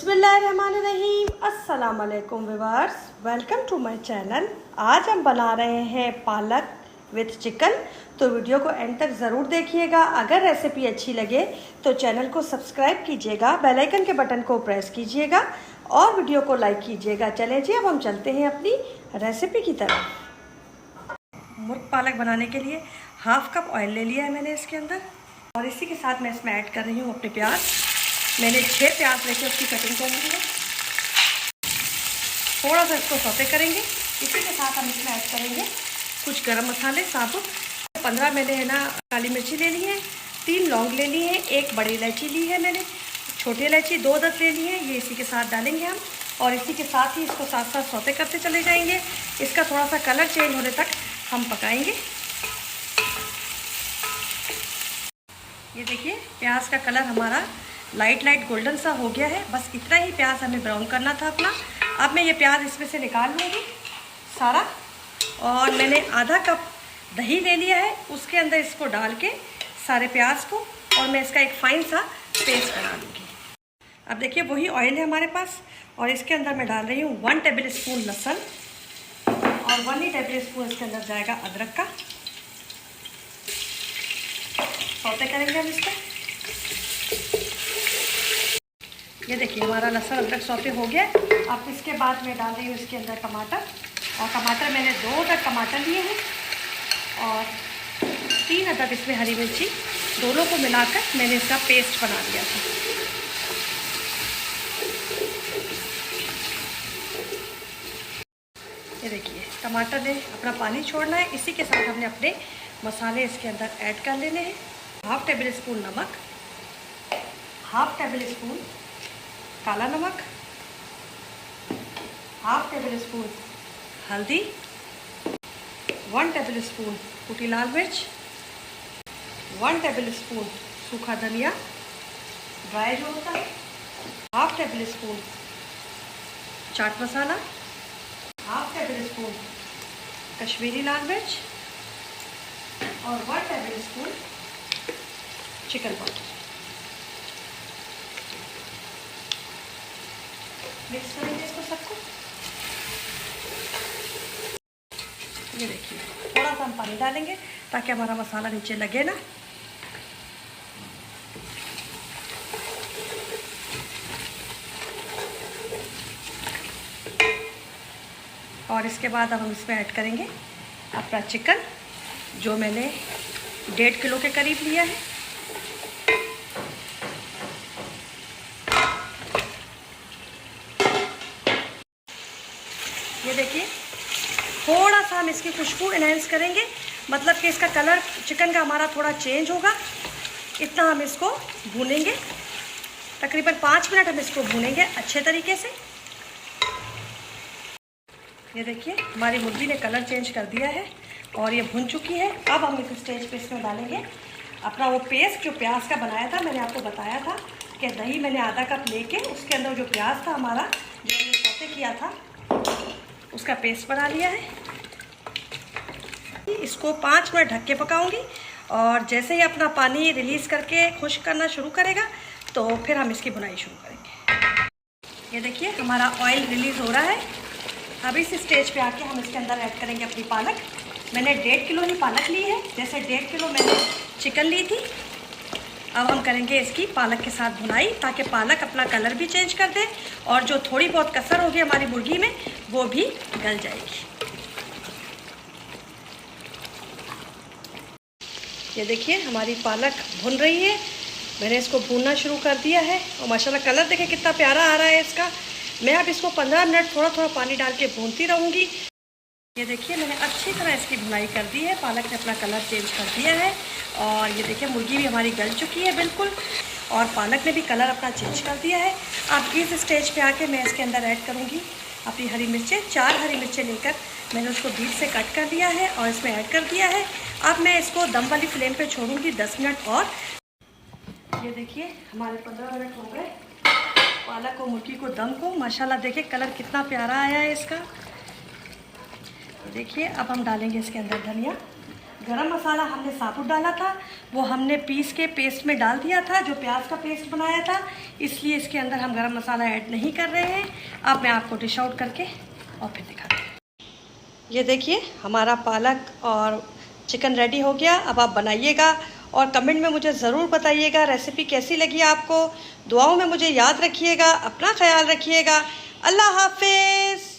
बिस्मिल्लाहिर्रहमानिर्रहीम। अस्सलाम वालेकुम viewers, welcome to my channel. आज हम बना रहे हैं पालक विथ चिकन, तो वीडियो को एंड तक ज़रूर देखिएगा। अगर रेसिपी अच्छी लगे तो चैनल को सब्सक्राइब कीजिएगा, बेल आइकन के बटन को प्रेस कीजिएगा और वीडियो को लाइक कीजिएगा। चलें जी, अब हम चलते हैं अपनी रेसिपी की तरफ। मुर्ग पालक बनाने के लिए हाफ कप ऑयल ले लिया है मैंने इसके अंदर, और इसी के साथ मैं इसमें ऐड कर रही हूँ अपने प्याज। मैंने 6 प्याज लेके उसकी कटिंग कर ली है। थोड़ा सा इसको सौते करेंगे। इसी के साथ हम इसमें ऐड करेंगे कुछ गरम मसाले साबुत। 15 मैंने है ना काली मिर्ची ले ली है, 3 लौंग ले ली है, 1 बड़ी इलायची ली है मैंने, छोटी इलायची 2 अदद ले ली है। ये इसी के साथ डालेंगे हम, और इसी के साथ ही इसको साथ साथ सौते करते चले जाएंगे। इसका थोड़ा सा कलर चेंज होने तक हम पकाएंगे। ये देखिए प्याज का कलर हमारा लाइट गोल्डन सा हो गया है। बस इतना ही प्याज हमें ब्राउन करना था अपना। अब मैं ये प्याज इसमें से निकाल लूँगी सारा, और मैंने आधा कप दही ले लिया है, उसके अंदर इसको डाल के सारे प्याज को, और मैं इसका एक फाइन सा पेस्ट बना लूँगी। अब देखिए वही ऑयल है हमारे पास, और इसके अंदर मैं डाल रही हूँ 1 टेबल स्पून लहसुन, और 1 ही टेबल स्पून इसके अंदर जाएगा अदरक का। सौते करेंगे हम इसको। ये देखिए हमारा लहसुन अदरक सौते हो गया। अब इसके बाद मैं डाल रही हूँ इसके अंदर टमाटर, और टमाटर मैंने 2 अदद टमाटर लिए हैं, और 3 अदद इसमें हरी मिर्ची, दोनों को मिलाकर मैंने इसका पेस्ट बना दिया था। ये देखिए टमाटर ने अपना पानी छोड़ना है। इसी के साथ हमने अपने मसाले इसके अंदर ऐड कर लेने हैं। 1/2 टेबल स्पून नमक, 1/2 टेबल स्पून काला नमक, 1/2 टेबल स्पून हल्दी, 1 टेबल स्पून कुटी लाल मिर्च, 1 टेबल स्पून सूखा धनिया ड्राई जो होता है, 1/2 table spoon chaat masala, 1/2 table spoon Kashmiri लाल मिर्च, और 1 table spoon chicken powder. Mix करेंगे इसको सबको। ये देखिए थोड़ा सा हम पानी डालेंगे ताकि हमारा मसाला नीचे लगे ना। और इसके बाद अब हम इसमें ऐड करेंगे अपना चिकन, जो मैंने 1.5 किलो के करीब लिया है। ये देखिए थोड़ा सा हम इसकी खुशबू एनहेंस करेंगे, मतलब कि इसका कलर चिकन का हमारा थोड़ा चेंज होगा। इतना हम इसको भूनेंगे, तकरीबन 5 मिनट हम इसको भूनेंगे अच्छे तरीके से। ये देखिए हमारी मुर्गी ने कलर चेंज कर दिया है और ये भुन चुकी है। अब हम इस स्टेज पे इसमें डालेंगे अपना वो पेस्ट जो प्याज का बनाया था। मैंने आपको बताया था कि दही मैंने आधा कप लेके उसके अंदर जो प्याज था हमारा, जो मैंने सौते किया था, उसका पेस्ट बना लिया है। इसको 5 मिनट ढक के पकाऊंगी, और जैसे ही अपना पानी रिलीज़ करके खुश्क करना शुरू करेगा तो फिर हम इसकी बुनाई शुरू करेंगे। ये देखिए हमारा ऑयल रिलीज़ हो रहा है। अब इस स्टेज पे आके हम इसके अंदर ऐड करेंगे अपनी पालक। मैंने 1.5 किलो ही पालक ली है, जैसे 1.5 किलो मैंने चिकन ली थी। अब हम करेंगे इसकी पालक के साथ भुनाई, ताकि पालक अपना कलर भी चेंज कर दे, और जो थोड़ी बहुत कसर होगी हमारी मुर्गी में वो भी गल जाएगी। ये देखिए हमारी पालक भुन रही है। मैंने इसको भूनना शुरू कर दिया है, और माशाल्लाह कलर देखिए कितना प्यारा आ रहा है इसका। मैं अब इसको 15 मिनट थोड़ा थोड़ा पानी डाल के भूनती रहूँगी। ये देखिए मैंने अच्छी तरह इसकी भुनाई कर दी है, पालक ने अपना कलर चेंज कर दिया है, और ये देखिए मुर्गी भी हमारी गल चुकी है बिल्कुल, और पालक ने भी कलर अपना चेंज कर दिया है। अब इस स्टेज पे आके मैं इसके अंदर ऐड करूँगी अपनी हरी मिर्चें। 4 हरी मिर्चें लेकर मैंने उसको बीच से कट कर दिया है और इसमें ऐड कर दिया है। अब मैं इसको दम वाली फ्लेम पे छोड़ूंगी 10 मिनट और। ये देखिए हमारे 15 मिनट हो गए पालक और मुर्गी को दम को। माशाल्लाह देखिए कलर कितना प्यारा आया है इसका। देखिए अब हम डालेंगे इसके अंदर धनिया, गरम मसाला हमने साबुत डाला था, वो हमने पीस के पेस्ट में डाल दिया था, जो प्याज का पेस्ट बनाया था, इसलिए इसके अंदर हम गरम मसाला ऐड नहीं कर रहे हैं। अब मैं आपको डिश आउट करके और फिर दिखाती हूँ। ये देखिए हमारा पालक और चिकन रेडी हो गया। अब आप बनाइएगा और कमेंट में मुझे ज़रूर बताइएगा रेसिपी कैसी लगी आपको। दुआओं में मुझे याद रखिएगा, अपना ख्याल रखिएगा। अल्लाह हाफिज़।